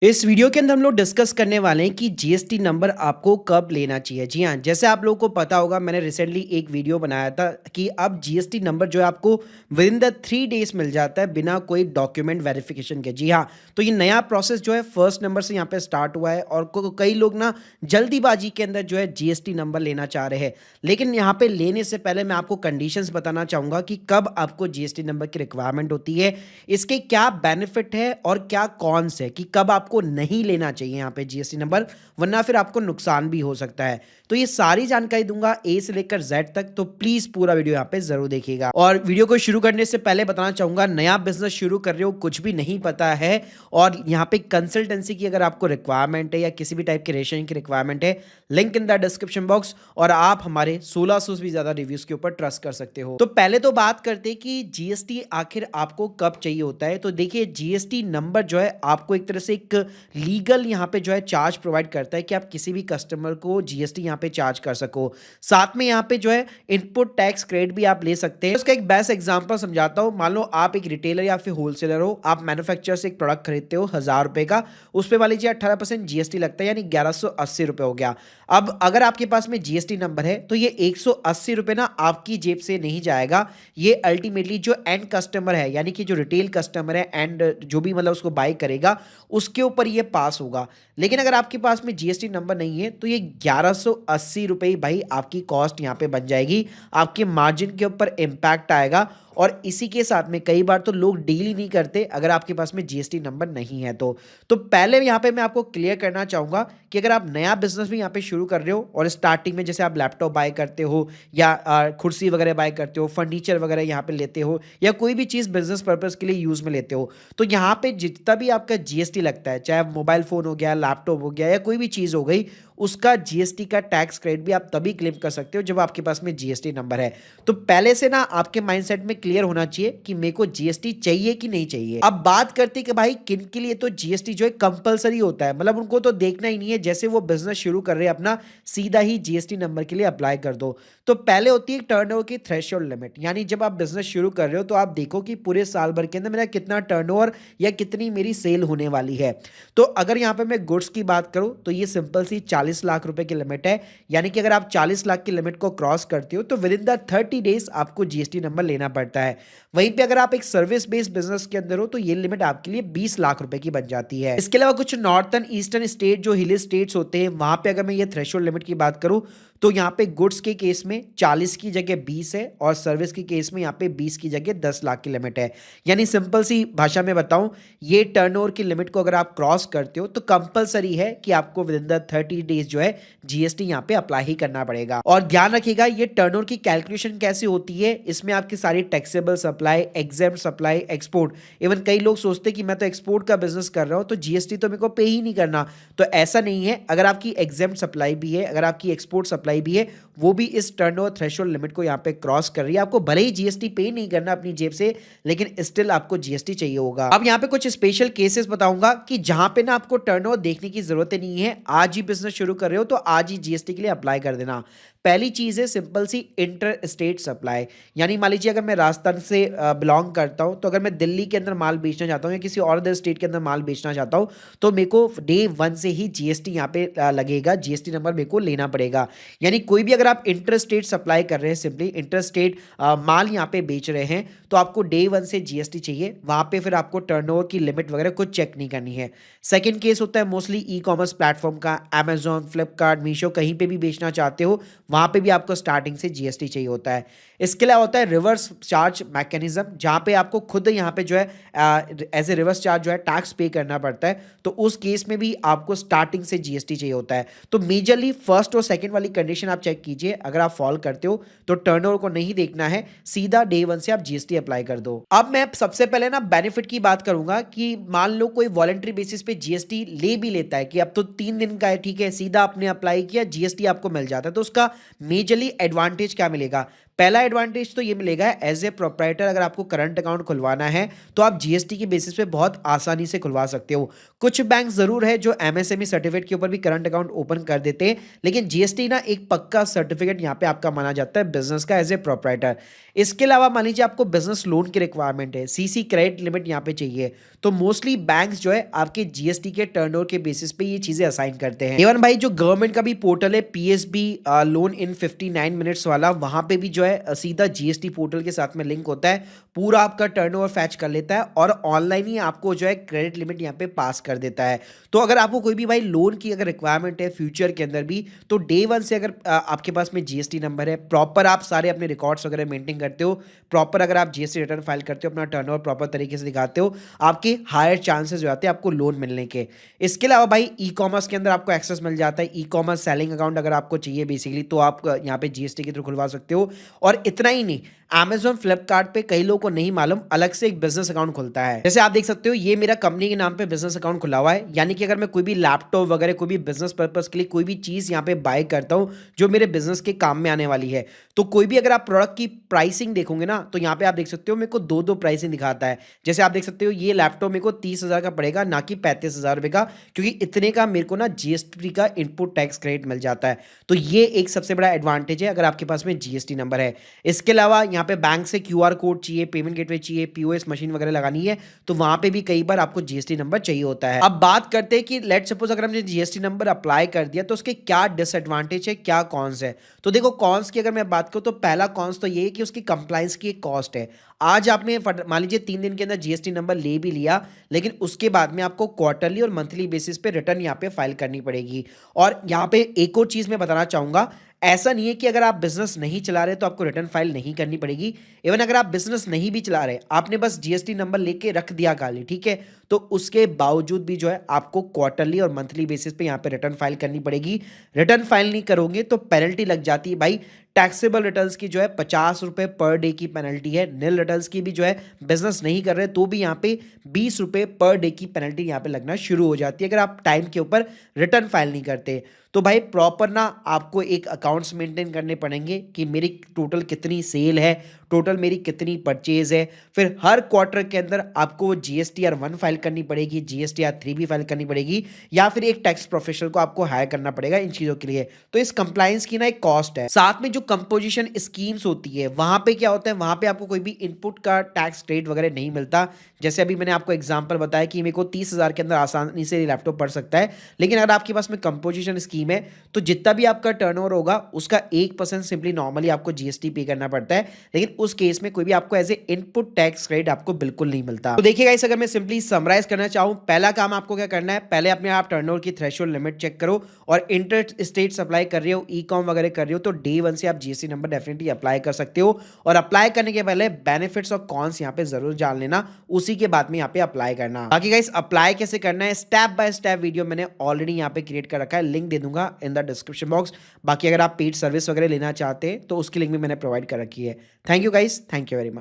इस वीडियो के अंदर हम लोग डिस्कस करने वाले हैं कि जीएसटी नंबर आपको कब लेना चाहिए। जी हाँ, जैसे आप लोगों को पता होगा, मैंने रिसेंटली एक वीडियो बनाया था कि अब जीएसटी नंबर जो है आपको विद इन द 3 डेज मिल जाता है बिना कोई डॉक्यूमेंट वेरिफिकेशन के। जी हाँ, तो ये नया प्रोसेस जो है फर्स्ट नंबर से यहाँ पे स्टार्ट हुआ है और कई लोग ना जल्दीबाजी के अंदर जो है जीएसटी नंबर लेना चाह रहे हैं। लेकिन यहाँ पे लेने से पहले मैं आपको कंडीशंस बताना चाहूँगा कि कब आपको जीएसटी नंबर की रिक्वायरमेंट होती है, इसके क्या बेनिफिट है और क्या कॉन्स है, कि कब आपको नहीं लेना चाहिए यहाँ पे जीएसटी नंबर, वरना फिर आपको नुकसान भी हो सकता है। तो ये सारी जानकारी दूंगा ए से लेकर जेड तक, तो प्लीज पूरा वीडियो यहाँ पे जरूर देखिएगा। और वीडियो को शुरू करने से पहले बताना चाहूंगा, नया बिजनेस शुरू कर रहे हो, कुछ भी नहीं पता है और यहाँ पे कंसल्टेंसी की अगर आपको रिक्वायरमेंट है या किसी भी टाइप के रेशन की रिक्वायरमेंट है, link in the description box, और आप हमारे 1600 से भी ज्यादा रिव्यूज के ऊपर ट्रस्ट कर सकते हो। तो पहले तो बात करते हैं कि जीएसटी आखिर आपको कब चाहिए होता है। तो देखिए, जीएसटी नंबर जो है आपको एक तरह से एक लीगल यहाँ पे जो है चार्ज प्रोवाइड करता है कि आप किसी भी कस्टमर को जीएसटी यहाँ पे चार्ज कर सको। साथ में यहाँ पे जो है इनपुट टैक्स क्रेडिट भी आप ले सकते हैं। उसका एक बेस्ट एग्जांपल समझाता हूँ। मान लो आप एक रिटेलर या फिर होलसेलर हो, आप मैन्युफैक्चरर से एक प्रोडक्ट खरीदते हो 1000 रुपए का, उस पर मान लीजिए 18% जीएसटी लगता है, यानी 1180 रुपए हो गया। अब अगर आपके पास में जीएसटी नंबर है तो ये 180 रुपए ना आपकी जेब से नहीं जाएगा, ये अल्टीमेटली जो एंड कस्टमर है, यानी कि जो रिटेल कस्टमर है एंड जो भी मतलब उसको बाय करेगा, उसके ऊपर ये पास होगा। लेकिन अगर आपके पास में जीएसटी नंबर नहीं है तो ये 1180 रुपए भाई आपकी कॉस्ट यहाँ पे बन जाएगी, आपके मार्जिन के ऊपर इम्पैक्ट आएगा। और इसी के साथ में कई बार तो लोग डील ही नहीं करते अगर आपके पास में जीएसटी नंबर नहीं है तो पहले यहाँ पे मैं आपको क्लियर करना चाहूंगा कि अगर आप नया बिजनेस भी यहाँ पे शुरू कर रहे हो और स्टार्टिंग में जैसे आप लैपटॉप बाय करते हो या कुर्सी वगैरह बाय करते हो, फर्नीचर वगैरह यहाँ पे लेते हो, या कोई भी चीज़ बिजनेस पर्पज के लिए यूज़ में लेते हो, तो यहाँ पे जितना भी आपका जीएसटी लगता है, चाहे मोबाइल फ़ोन हो गया, लैपटॉप हो गया, या कोई भी चीज़ हो गई, उसका जीएसटी का टैक्स क्रेडिट भी आप तभी क्लेम कर सकते हो जब आपके पास में जीएसटी नंबर है। तो पहले से ना आपके माइंडसेट में क्लियर होना चाहिए कि मेरे को जीएसटी चाहिए कि नहीं चाहिए। अब बात करते हैं कि भाई किन के लिए तो जीएसटी जो है कंपलसरी होता है, मतलब उनको तो देखना ही नहीं है, जैसे वो बिजनेस शुरू कर रहे हैं अपना, सीधा ही जीएसटी नंबर के लिए अप्लाई कर दो। तो पहले होती है टर्नओवर की थ्रेशोल्ड लिमिट, यानी जब आप बिजनेस शुरू कर रहे हो तो आप देखो कि पूरे साल भर के अंदर मेरा कितना टर्नओवर या कितनी मेरी सेल होने वाली है। तो अगर यहाँ पे मैं गुड्स की बात करूँ तो ये सिंपल सी 40 लाख रुपए की लिमिट है, यानी कि अगर आप 40 लाख की लिमिट को क्रॉस करते हो तो विद इन द 30 डेज आपको जीएसटी नंबर लेना पड़ता है। वहीं पे अगर आप एक सर्विस बेस्ड बिजनेस के अंदर हो तो ये लिमिट आपके लिए 20 लाख रुपए की बन जाती है। इसके अलावा कुछ नॉर्थन ईस्टर्न स्टेट जो हिली स्टेट्स होते हैं, वहां पे अगर मैं ये थ्रेशोल्ड लिमिट की बात करूं तो यहाँ पे गुड्स के केस में 40 की जगह 20 है और सर्विस के केस में यहाँ पे 20 की जगह 10 लाख की लिमिट है। यानी सिंपल सी भाषा में बताऊं, ये टर्नओवर की लिमिट को अगर आप क्रॉस करते हो तो कंपलसरी है कि आपको विद इन द 30 डेज जो है जीएसटी यहाँ पे अप्लाई ही करना पड़ेगा। और ध्यान रखिएगा, ये टर्नओवर की कैलकुलेशन कैसे होती है, इसमें आपकी सारी taxable supply, exempt supply, export, even कई लोग सोचते हैं कि मैं तो एक्सपोर्ट का बिजनेस कर रहा हूं तो जीएसटी तो मेरे को पे ही नहीं करना, तो ऐसा नहीं है। अगर आपकी एग्जेम्प्ट सप्लाई भी है, अगर आपकी एक्सपोर्ट सप्लाई भी है, वो भी इस टर्नओवर थ्रेशोल्ड लिमिट को यहाँ पे क्रॉस कर रही है, आपको भले ही जीएसटी पे नहीं करना अपनी जेब से, लेकिन स्टिल आपको जीएसटी चाहिए होगा। अब यहाँ पे कुछ स्पेशल केसेस बताऊंगा कि जहां पे ना आपको टर्नओवर देखने की जरूरत नहीं है, आज ही बिजनेस शुरू कर रहे हो तो आज ही जीएसटी के लिए अप्लाई कर देना। पहली चीज है simple C inter state supply, यानी मान लीजिए अगर मैं राजस्थान से बिलोंग करता हूं, तो अगर मैं दिल्ली के अंदर माल बेचना चाहता हूं या किसी और अदर स्टेट के अंदर माल बेचना चाहता हूं, तो मेरे को डे 1 से ही जीएसटी यहाँ पे लगेगा, जीएसटी नंबर मेरे को लेना पड़ेगा। यानी कोई भी अगर आप इंटर स्टेट सप्लाई कर रहे हैं, सिंपली इंटर स्टेट माल यहाँ पे बेच रहे हैं, तो आपको डे 1 से जीएसटी चाहिए, वहां पे फिर आपको टर्नओवर की लिमिट वगैरह कुछ चेक नहीं करनी है। सेकंड केस होता है मोस्टली ई कॉमर्स प्लेटफॉर्म का, अमेजॉन, फ्लिपकार्ट, मीशो, कहीं पे भी बेचना चाहते हो, वहां पे भी आपको स्टार्टिंग से जीएसटी चाहिए होता है। इसके अलावा होता है रिवर्स चार्ज मैकेनिज्म, जहां पे आपको खुद यहाँ पे जो है एज ए रिवर्स चार्ज जो है टैक्स पे करना पड़ता है, तो उस केस में भी आपको स्टार्टिंग से जीएसटी चाहिए होता है। तो मेजरली फर्स्ट और सेकंड वाली कंडीशन आप चेक कीजिए, अगर आप फॉल करते हो तो टर्नओवर को नहीं देखना है, सीधा डे 1 से आप जीएसटी अप्लाई कर दो। अब मैं सबसे पहले ना बेनिफिट की बात करूंगा कि मान लो कोई वॉलंटरी बेसिस पे जीएसटी ले भी लेता है कि अब तो 3 दिन का है, ठीक है, सीधा आपने अप्लाई किया, जीएसटी आपको मिल जाता है, तो उसका मेजरली एडवांटेज क्या मिलेगा। पहला एडवांटेज तो ये मिलेगा एज ए प्रोप्राइटर, अगर आपको करंट अकाउंट खुलवाना है तो आप जीएसटी के बेसिस पे बहुत आसानी से खुलवा सकते हो। कुछ बैंक ज़रूर है जो एमएसएमई सर्टिफिकेट के ऊपर भी करंट अकाउंट ओपन कर देते हैं, लेकिन जीएसटी ना एक पक्का सर्टिफिकेट यहाँ पे आपका माना जाता है बिजनेस का एज ए प्रोप्राइटर। इसके अलावा मान लीजिए आपको बिजनेस लोन की रिक्वायरमेंट है, सीसी क्रेडिट लिमिट यहाँ पे चाहिए, तो मोस्टली बैंक्स जो है आपके जीएसटी के टर्नओवर के बेसिस पे ये चीजें असाइन करते हैं। इवन भाई जो गवर्नमेंट का भी पोर्टल है पीएसबी लोन इन 59 मिनट्स वाला, वहां पे भी जो है सीधा जीएसटी पोर्टल के साथ में लिंक होता है, पूरा आपका टर्नओवर फैच कर लेता है और ऑनलाइन ही आपको जो है क्रेडिट लिमिट यहाँ पे पास कर देता है। तो अगर आपको कोई भी भाई लोन की अगर रिक्वायरमेंट है फ्यूचर के अंदर भी, तो डे वन से अगर आपके पास में जीएसटी नंबर है, प्रॉपर आप सारे अपने रिकॉर्ड्स वगैरह मेंटेन करते हो, प्रॉपर अगर आप जीएसटी रिटर्न फाइल करते हो, अपना टर्नओवर प्रॉपर तरीके से दिखाते हो, आपके हायर चांसेस हो जाते हैं आपको लोन मिलने के। इसके अलावा भाई ई कॉमर्स के अंदर आपको एक्सेस मिल जाता है, ई कॉमर्स सेलिंग अकाउंट अगर आपको चाहिए बेसिकली तो आप यहाँ पे जीएसटी के थ्रू खुलवा सकते हो। और इतना ही नहीं, Amazon फ्लिपकार्ट पे कई लोगों को नहीं मालूम अलग से एक बिजनेस अकाउंट खुलता है। जैसे आप देख सकते हो ये मेरा कंपनी के नाम पे बिजनेस अकाउंट खुला हुआ है, यानी कि अगर मैं कोई भी लैपटॉप वगैरह कोई भी बिजनेस पर्पस के लिए कोई भी चीज यहाँ पे बाय करता हूँ जो मेरे बिजनेस के काम में आने वाली है, तो कोई भी अगर आप प्रोडक्ट की प्राइसिंग देखोगे ना तो यहाँ पे आप देख सकते हो मेरे को दो दो प्राइसिंग दिखाता है। जैसे आप देख सकते हो ये लैपटॉप मेरे को 30,000 का पड़ेगा, ना कि 35,000 रुपये का, क्योंकि इतने का मेरे को ना जीएसटी का इनपुट टैक्स क्रेडिट मिल जाता है। तो ये एक सबसे बड़ा एडवांटेज है अगर आपके पास में जीएसटी नंबर है। इसके अलावा यहाँ पे बैंक से क्यूआर कोड चाहिए, पेमेंट गेटवे चाहिए, पीओएस मशीन वगैरह लगानी है, तो वहां पे भी कई बार आपको जीएसटी नंबर चाहिए होता है। अब बात करते हैं कि लेट सपोज अगर हमने जीएसटी नंबर अप्लाई कर दिया तो उसके क्या डिसएडवांटेज है, क्या कॉन्स है। तो देखो कॉन्स की अगर मैं बात करूं तो पहला कॉन्स तो ये है कि उसकी कंप्लायंस की एक कॉस्ट है। आज आपने मान लीजिए 3 दिन के अंदर जीएसटी नंबर ले भी लिया, लेकिन उसके बाद में आपको क्वार्टरली और मंथली बेसिस पे रिटर्न यहाँ पे फाइल करनी पड़ेगी। और यहाँ पे एक और चीज मैं बताना चाहूंगा, ऐसा नहीं है कि अगर आप बिजनेस नहीं चला रहे तो आपको रिटर्न फाइल नहीं करनी पड़ेगी। इवन अगर आप बिजनेस नहीं भी चला रहे, आपने बस जीएसटी नंबर लेके रख दिया खाली, ठीक है, तो उसके बावजूद भी जो है आपको क्वार्टरली और मंथली बेसिस पे यहाँ पे रिटर्न फाइल करनी पड़ेगी। रिटर्न फाइल नहीं करोगे तो पेनल्टी लग जाती है भाई। टैक्सेबल रिटर्न्स की जो है 50 रुपये पर डे की पेनल्टी है। निल रिटर्न्स की भी जो है बिजनेस नहीं कर रहे तो भी यहाँ पे 20 रुपये पर डे की पेनल्टी यहाँ पे लगना शुरू हो जाती है अगर आप टाइम के ऊपर रिटर्न फाइल नहीं करते। तो भाई प्रॉपर ना आपको एक अकाउंट्स मेंटेन करने पड़ेंगे कि मेरी टोटल कितनी सेल है, टोटल मेरी कितनी परचेज है। फिर हर क्वार्टर के अंदर आपको जीएसटीआर 1 फाइल करनी पड़ेगी, जीएसटीआर 3 भी फाइल करनी पड़ेगी, या फिर एक टैक्स प्रोफेशनल को आपको हायर करना पड़ेगा इन चीज़ों के लिए। तो इस कंप्लायंस की ना एक कॉस्ट है। साथ में जो कंपोजिशन स्कीम्स होती है वहां पे क्या होता है, वहां पे आपको कोई भी इनपुट का टैक्स क्रेडिट वगैरह नहीं मिलता। जैसे अभी मैंने आपको एग्जांपल बताया कि मेरे को 30,000 के अंदर आसानी से लैपटॉप पड़ सकता है, लेकिन अगर आपके पास में कंपोजिशन स्कीम है तो जितना भी आपका टर्नओवर होगा उसका 1% सिंपली नॉर्मली आपको जीएसटी पे करना पड़ता है, लेकिन उस केस में कोई भी आपको as a input tax credit आपको बिल्कुल नहीं मिलता। तो देखिएगा इस अगर मैं सिंपली समराइज करना चाहूं, पहला काम आपको क्या करना है, पहले अपने आप टर्नओवर की थ्रेशोल्ड लिमिट चेक करो, और इंटर स्टेट सप्लाई कर रहे हो, ई कॉम वगैरह कर रहे हो, तो डे 1 से आप जीएसटी नंबर डेफिनेटली अप्लाई कर सकते हो। और अप्लाई करने के पहले बेनिफिट्स और कॉन्स यहाँ पे जरूर जान लेना, उसी के बाद में यहाँ पे अप्लाई करना। बाकी गाइस अप्लाई कैसे करना है स्टेप बाय स्टेप वीडियो मैंने ऑलरेडी यहाँ पे क्रिएट कर रखा है, लिंक दे दूंगा इन द डिस्क्रिप्शन बॉक्स। बाकी अगर आप पेड सर्विस वगैरह लेना चाहते हैं तो उसकी लिंक भी मैंने प्रोवाइड कर रखी है। Thank you guys, thank you very much.